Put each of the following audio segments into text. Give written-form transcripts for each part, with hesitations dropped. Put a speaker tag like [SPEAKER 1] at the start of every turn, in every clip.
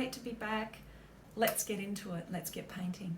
[SPEAKER 1] great to be back. Let's get into it. Let's get painting.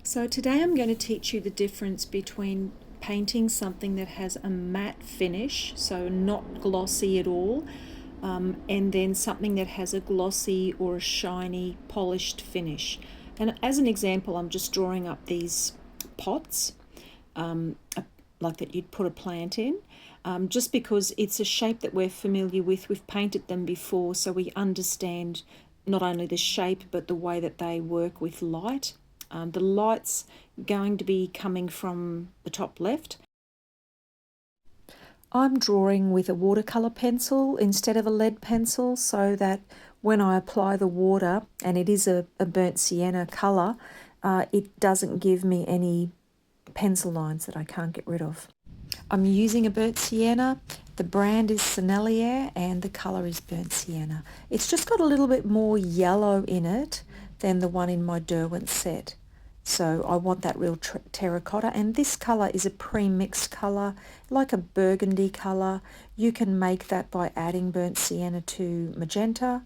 [SPEAKER 1] So today I'm going to teach you the difference between painting something that has a matte finish, so not glossy at all, and then something that has a glossy or a shiny polished finish. And as an example, I'm just drawing up these pots like that you'd put a plant in, just because it's a shape that we're familiar with. We've painted them before, so we understand not only the shape but the way that they work with light. The light's going to be coming from the top left. I'm drawing with a watercolor pencil instead of a lead pencil, so that when I apply the water, and it is a burnt sienna colour, it doesn't give me any pencil lines that I can't get rid of. I'm using a burnt sienna. The brand is Sennelier and the colour is burnt sienna. It's just got a little bit more yellow in it than the one in my Derwent set. So I want that real terracotta, and this colour is a pre-mixed colour, like a burgundy colour. You can make that by adding burnt sienna to magenta.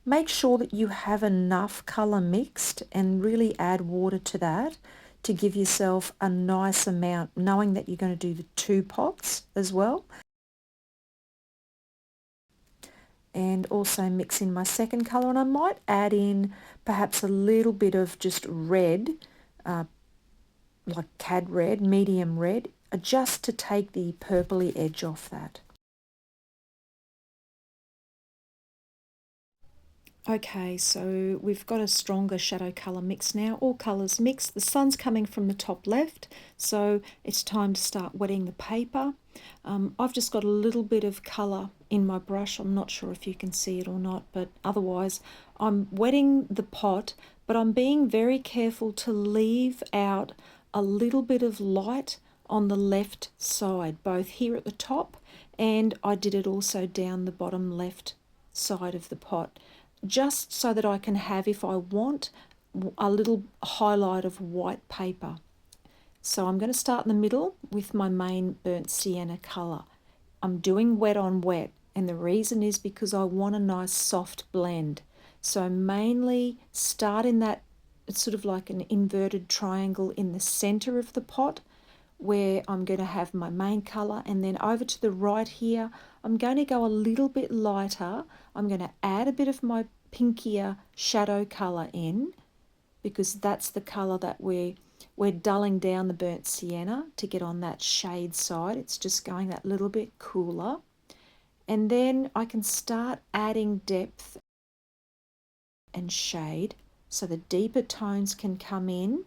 [SPEAKER 1] Make sure that you have enough colour mixed and really add water to that to give yourself a nice amount, knowing that you're going to do the 2 pots as well. And also mix in my second colour, and I might add in perhaps a little bit of just red, like cad red, medium red, just to take the purpley edge off that. Okay, so we've got a stronger shadow colour mix now, all colours mixed. The sun's coming from the top left, so it's time to start wetting the paper. I've just got a little bit of colour in my brush. I'm not sure if you can see it or not, but otherwise I'm wetting the pot, but I'm being very careful to leave out a little bit of light on the left side, both here at the top, and I did it also down the bottom left side of the pot, just so that I can have, if I want, a little highlight of white paper. So I'm going to start in the middle with my main burnt sienna colour. I'm doing wet on wet, and the reason is because I want a nice soft blend. So mainly start in that, it's sort of like an inverted triangle in the centre of the pot, where I'm going to have my main colour, and then over to the right here I'm going to go a little bit lighter. I'm going to add a bit of my pinkier shadow colour in, because that's the colour that we're dulling down the burnt sienna to get on that shade side. It's just going that little bit cooler, and then I can start adding depth and shade so the deeper tones can come in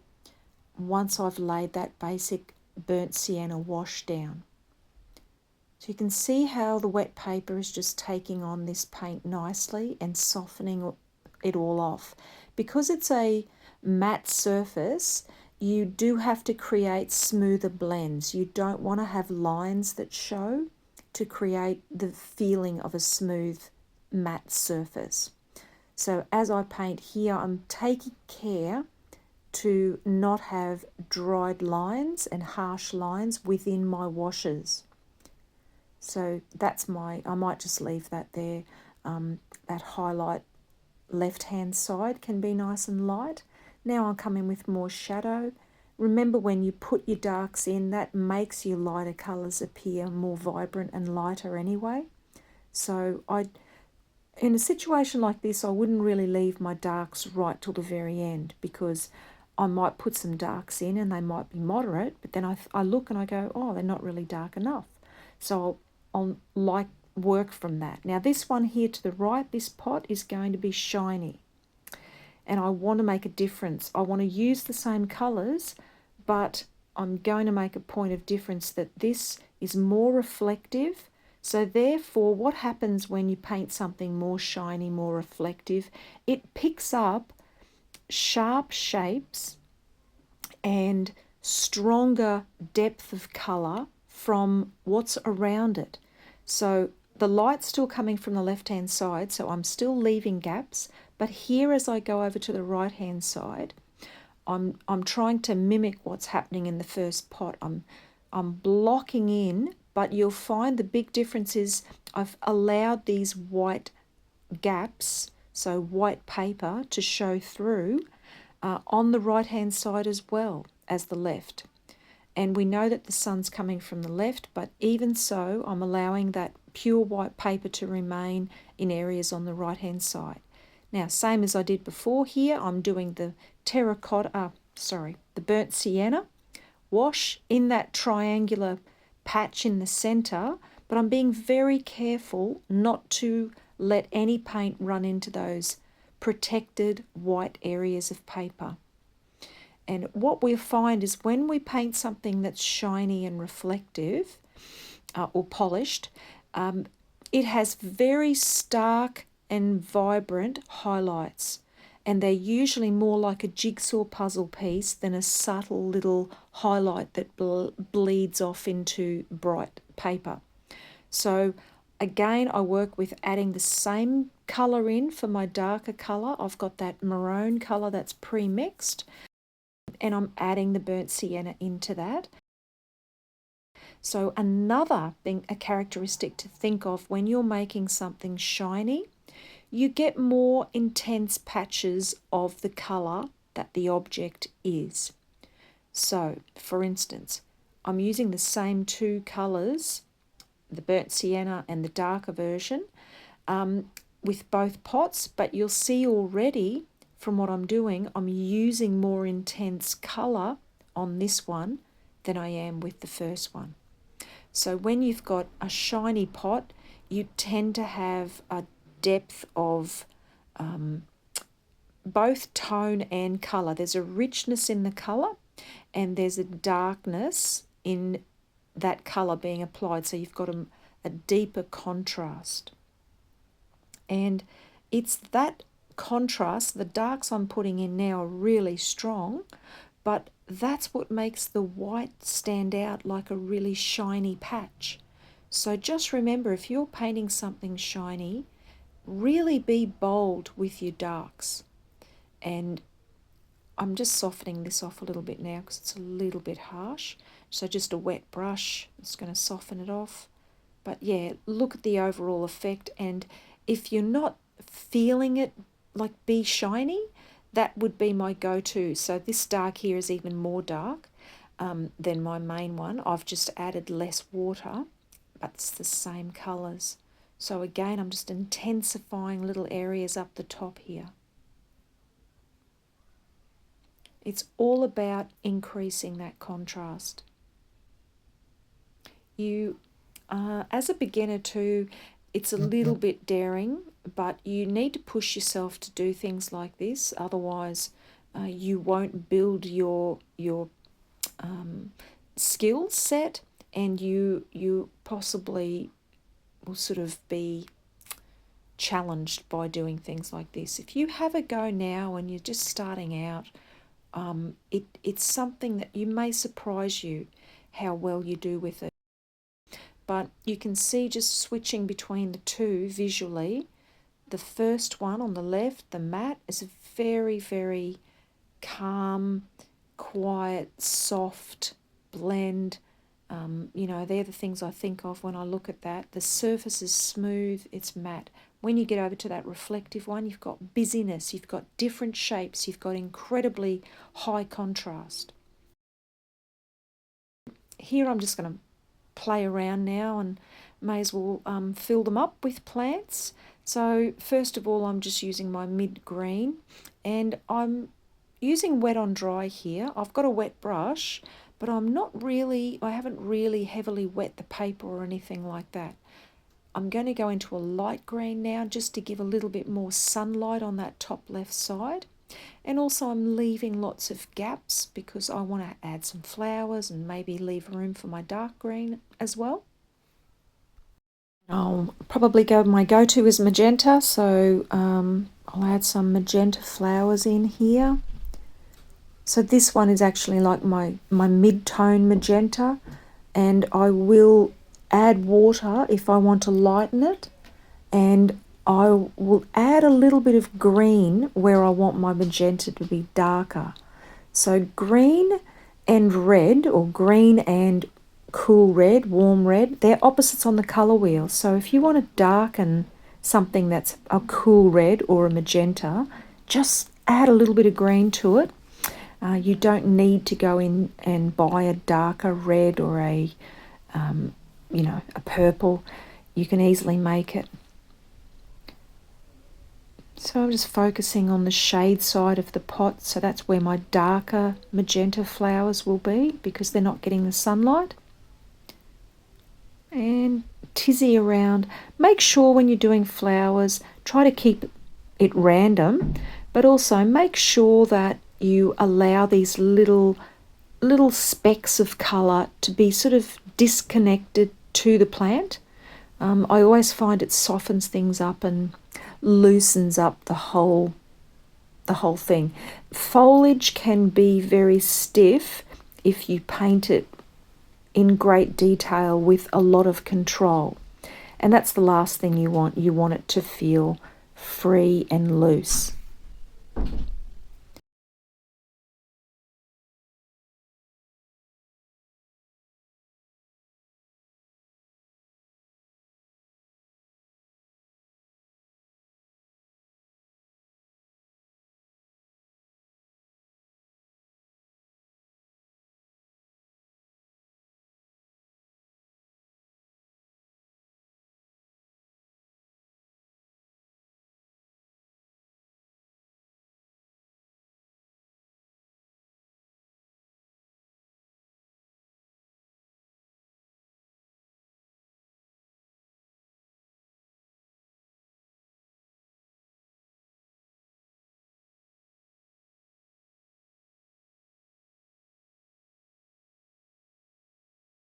[SPEAKER 1] once I've laid that basic burnt sienna wash down. So you can see how the wet paper is just taking on this paint nicely and softening it all off. Because it's a matte surface, you do have to create smoother blends. You don't want to have lines that show to create the feeling of a smooth matte surface. So as I paint here, I'm taking care to not have dried lines and harsh lines within my washes. So that's I might just leave that there. That highlight left hand side can be nice and light. Now I'll come in with more shadow. Remember, when you put your darks in, that makes your lighter colours appear more vibrant and lighter anyway. So in a situation like this, I wouldn't really leave my darks right till the very end, because I might put some darks in and they might be moderate, but then I look and I go, oh, they're not really dark enough. So I'll work from that. Now this one here to the right, this pot is going to be shiny, and I want to make a difference. I want to use the same colours, but I'm going to make a point of difference that this is more reflective. So therefore, what happens when you paint something more shiny, more reflective, it picks up sharp shapes and stronger depth of colour from what's around it. So the light's still coming from the left-hand side, so I'm still leaving gaps, but here as I go over to the right-hand side, I'm trying to mimic what's happening in the first pot. I'm blocking in but you'll find the big difference is I've allowed these white gaps, so white paper, to show through on the right hand side as well as the left. And we know that the sun's coming from the left, but even so, I'm allowing that pure white paper to remain in areas on the right hand side. Now, same as I did before here, I'm doing the the burnt sienna wash in that triangular patch in the center, but I'm being very careful not to let any paint run into those protected white areas of paper. And what we'll find is when we paint something that's shiny and reflective or polished, it has very stark and vibrant highlights. And they're usually more like a jigsaw puzzle piece than a subtle little highlight that bleeds off into bright paper. So again, I work with adding the same colour in for my darker colour. I've got that maroon colour that's pre-mixed, and I'm adding the burnt sienna into that. So another thing, a characteristic to think of when you're making something shiny, you get more intense patches of the colour that the object is. So, for instance, I'm using the same two colours, the burnt sienna and the darker version, with both pots, but you'll see already from what I'm doing, I'm using more intense colour on this one than I am with the first one. So when you've got a shiny pot, you tend to have a depth of both tone and colour. There's a richness in the colour and there's a darkness in that colour being applied. So you've got a deeper contrast. And it's that contrast, the darks I'm putting in now are really strong, but that's what makes the white stand out like a really shiny patch. So just remember, if you're painting something shiny, really be bold with your darks. And I'm just softening this off a little bit now because it's a little bit harsh. So just a wet brush, it's going to soften it off. But yeah, look at the overall effect. And if you're not feeling it like be shiny, that would be my go-to. So this dark here is even more dark than my main one. I've just added less water, but it's the same colours. So again, I'm just intensifying little areas up the top here. It's all about increasing that contrast. You, as a beginner too, it's a little bit daring, but you need to push yourself to do things like this. Otherwise, you won't build your skill set, and you possibly will sort of be challenged by doing things like this. If you have a go now and you're just starting out, it's something that you may surprise you how well you do with it. But you can see just switching between the two visually. The first one on the left, the matte, is a very, very calm, quiet, soft blend. They're the things I think of when I look at that. The surface is smooth, it's matte. When you get over to that reflective one, you've got busyness, you've got different shapes, you've got incredibly high contrast. Here I'm just going to play around now and may as well fill them up with plants. So first of all, I'm just using my mid-green, and I'm using wet on dry here. I've got a wet brush, but I haven't really heavily wet the paper or anything like that. I'm going to go into a light green now just to give a little bit more sunlight on that top left side. And also I'm leaving lots of gaps because I want to add some flowers and maybe leave room for my dark green as well. I'll probably my go-to is magenta, so I'll add some magenta flowers in here. So this one is actually like my mid-tone magenta, and I will add water if I want to lighten it, and I will add a little bit of green where I want my magenta to be darker. So green and red, or green and cool red, warm red, they're opposites on the colour wheel. So if you want to darken something that's a cool red or a magenta, just add a little bit of green to it. You don't need to go in and buy a darker red or a purple. You can easily make it. So I'm just focusing on the shade side of the pot, so that's where my darker magenta flowers will be because they're not getting the sunlight. And tizzy around. Make sure when you're doing flowers, try to keep it random, but also make sure that you allow these little specks of colour to be sort of disconnected to the plant. I always find it softens things up and loosens up the whole thing. Foliage can be very stiff if you paint it in great detail with a lot of control, and that's the last thing you want. You want it to feel free and loose.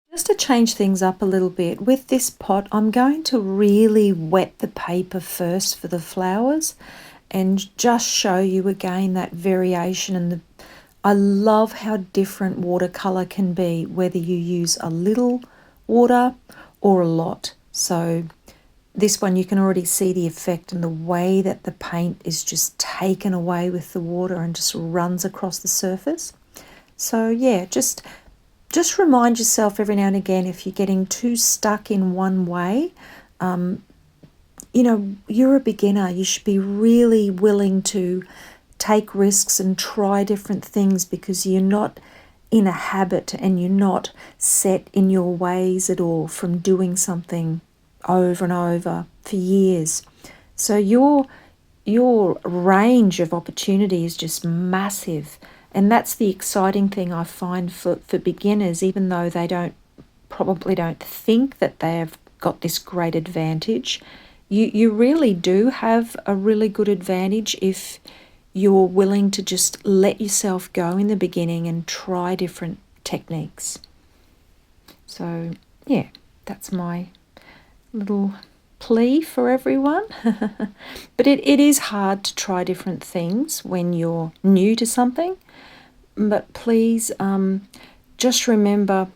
[SPEAKER 1] Just to change things up a little bit, with this pot, I'm going to really wet the paper first for the flowers and just show you again that variation. And I love how different watercolour can be, whether you use a little water or a lot. So this one you can already see the effect and the way that the paint is just taken away with the water and just runs across the surface. So yeah, just remind yourself every now and again if you're getting too stuck in one way. You're a beginner. You should be really willing to take risks and try different things because you're not in a habit and you're not set in your ways at all from doing something over and over for years. So your range of opportunity is just massive. And that's the exciting thing I find for beginners, even though they probably don't think that they've got this great advantage. You really do have a really good advantage if you're willing to just let yourself go in the beginning and try different techniques. So yeah, that's my little plea for everyone. But it is hard to try different things when you're new to something. But please just remember,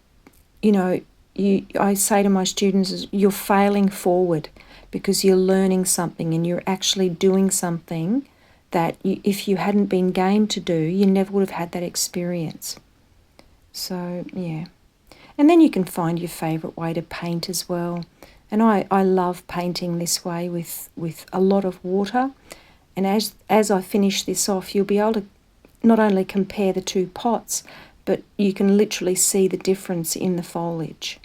[SPEAKER 1] I say to my students, you're failing forward because you're learning something and you're actually doing something that if you hadn't been game to do, you never would have had that experience. So, yeah. And then you can find your favourite way to paint as well. And I love painting this way with a lot of water. And as I finish this off, you'll be able to not only compare the two pots, but you can literally see the difference in the foliage.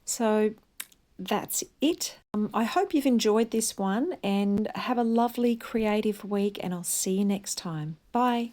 [SPEAKER 1] So that's it. I hope you've enjoyed this one and have a lovely creative week, and I'll see you next time. Bye.